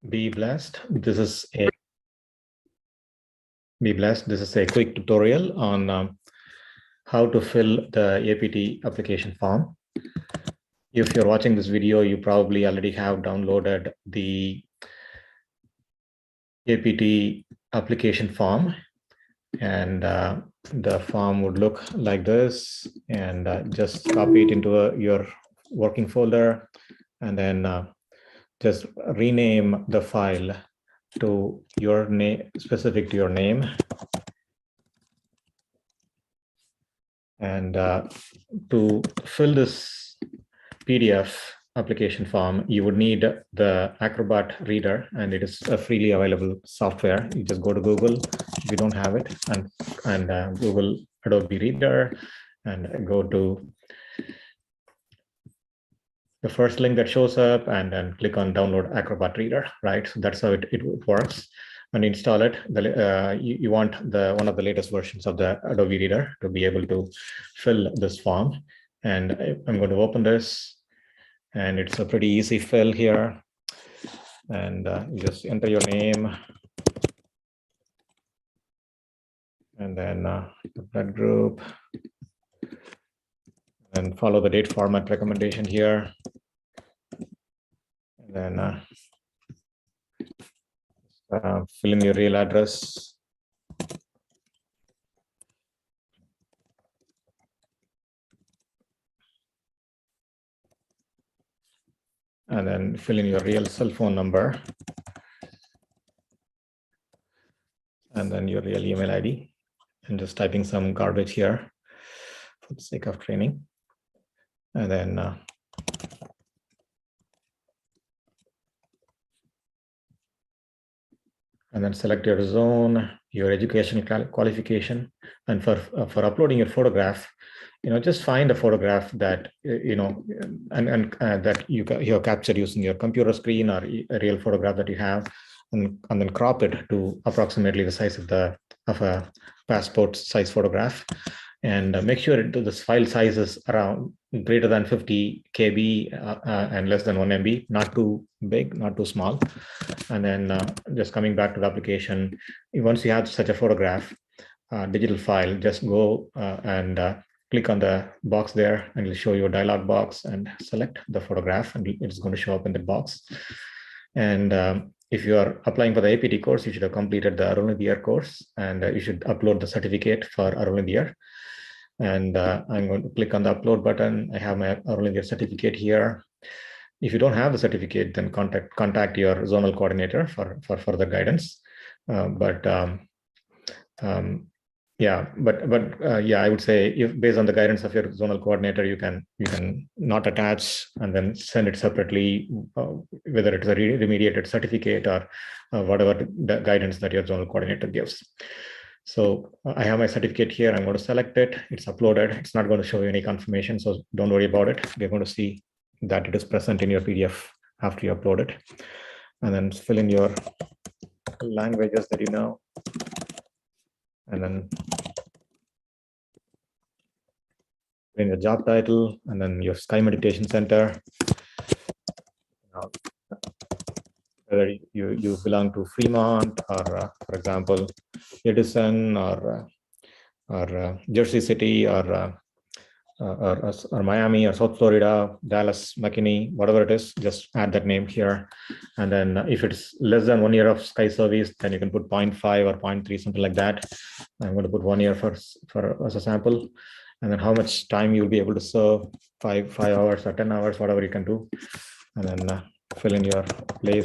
Be blessed. This is a quick tutorial on how to fill the APT application form. If you're watching this video, you probably already have downloaded the APT application form, and the form would look like this. And just copy it into your working folder, and then just rename the file to your name, specific to your name. And to fill this PDF application form, you would need the Acrobat Reader, and it is a freely available software. You just go to Google if you don't have it, and Google Adobe Reader, and go to the first link that shows up, and then click on download Acrobat Reader, right? So that's how it works. And install it. You want one of the latest versions of the Adobe Reader to be able to fill this form. And I'm going to open this, and it's a pretty easy fill here. And you just enter your name, and then the blood group, and follow the date format recommendation here. And then fill in your real address. And then fill in your real cell phone number. And then your real email ID. And just typing some garbage here for the sake of training. And then select your zone, your educational qualification, and for uploading your photograph, just find a photograph that that you have captured using your computer screen, or a real photograph that you have, and then crop it to approximately the size of a passport size photograph. And make sure this file size is around greater than 50 KB and less than 1 MB, not too big, not too small. And then just coming back to the application, once you have such a photograph, digital file, just go and click on the box there, and it'll show you a dialog box, and select the photograph, and it's going to show up in the box. And if you are applying for the APT course, you should have completed the Arulnidhiyar course, and you should upload the certificate for Arulnidhiyar. And I'm going to click on the upload button. I have my Arulnidhiyar certificate here. If you don't have the certificate, then contact your zonal coordinator for further guidance. I would say, if based on the guidance of your zonal coordinator, you can not attach and then send it separately, whether it's a remediated certificate or whatever the guidance that your zonal coordinator gives. So I have my certificate here. I'm going to select it. It's uploaded. It's not going to show you any confirmation, so don't worry about it. We're going to see that it is present in your PDF after you upload it. And then fill in your languages that you know. And then in your job title, and then your Sky Meditation Center. Whether you belong to Fremont, or for example, Edison, or Jersey City, or Miami, or South Florida, Dallas, McKinney, whatever it is, just add that name here. And then if it's less than 1 year of Sky service, then you can put 0.5 or 0.3, something like that. I'm going to put 1 year as a sample. And then how much time you'll be able to serve, 5 hours or 10 hours, whatever you can do. And then fill in your place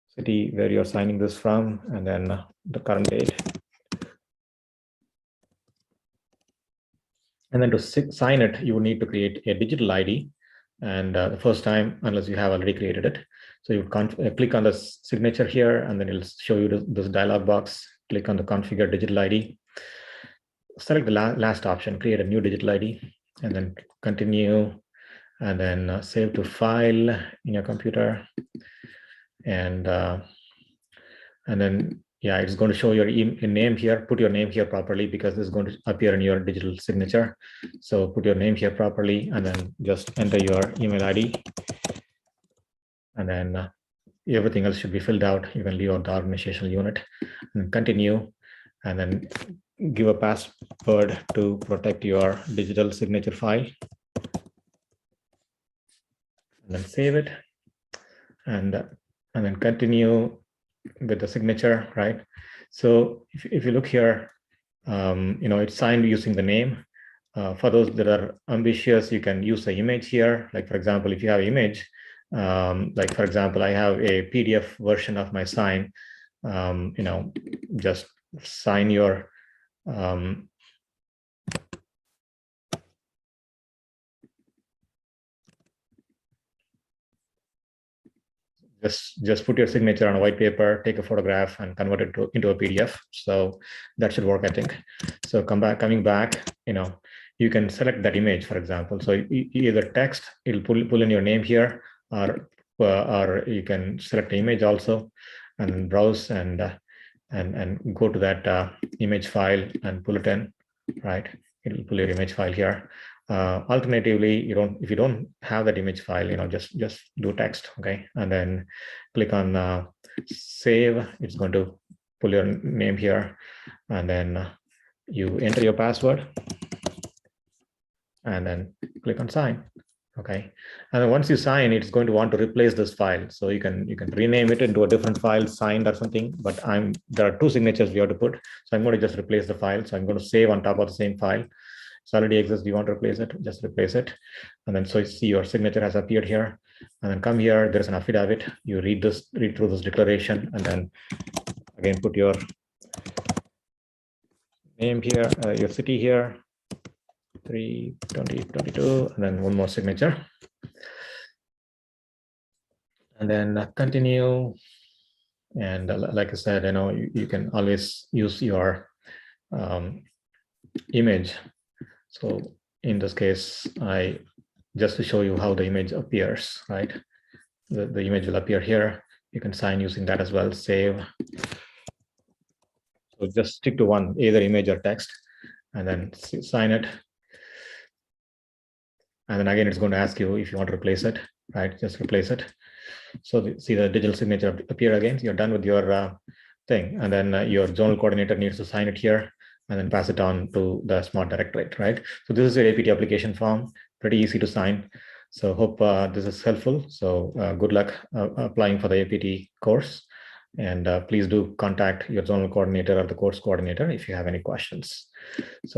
city where you're signing this from, and then the current date. And then to sign it, you will need to create a digital ID. And the first time, unless you have already created it. So you click on the signature here, and then it'll show you this dialog box. Click on the configure digital ID. Select the last option, create a new digital ID, and then continue, and then save to file in your computer. And then, yeah, it's going to show your name here. Put your name here properly, because this is going to appear in your digital signature. So put your name here properly, and then just enter your email ID. and then everything else should be filled out. You can leave out the organizational unit and continue, and then give a password to protect your digital signature file, and then save it, and then continue with the signature, right? So if you look here, it's signed using the name. For those that are ambitious, you can use the image here. Like, for example, if you have image, like, for example, I have a PDF version of my sign, just sign your just put your signature on a white paper, take a photograph, and convert it into a PDF. So that should work, I think. So coming back, you can select that image, for example. So either text, it'll pull in your name here, or you can select the image also, and browse and go to that image file and pull it in, right? It'll pull your image file here. Alternatively, if you don't have that image file, just do text, okay? And then click on save. It's going to pull your name here, and then you enter your password, and then click on sign. Okay, and then once you sign, it's going to want to replace this file. So you can rename it into a different file, signed or something. But there are two signatures we have to put. So I'm going to just replace the file. So I'm going to save on top of the same file. It already exists. Do you want to replace it? Just replace it. And then so you see your signature has appeared here. And then come here. There's an affidavit. You read through this declaration, and then again put your name here, your city here. 3/20/22, and then one more signature, and then continue. And like I said, you can always use your image. So in this case, just to show you how the image appears, right? The image will appear here. You can sign using that as well. Save. So just stick to one, either image or text, and then sign it. And then again, it's going to ask you if you want to replace it, right? Just replace it. So see the digital signature appear again. You're done with your thing. And then your zonal coordinator needs to sign it here and then pass it on to the Smart Directorate, right? So this is your APT application form, pretty easy to sign. So hope this is helpful. So good luck applying for the APT course. And please do contact your zonal coordinator or the course coordinator if you have any questions. So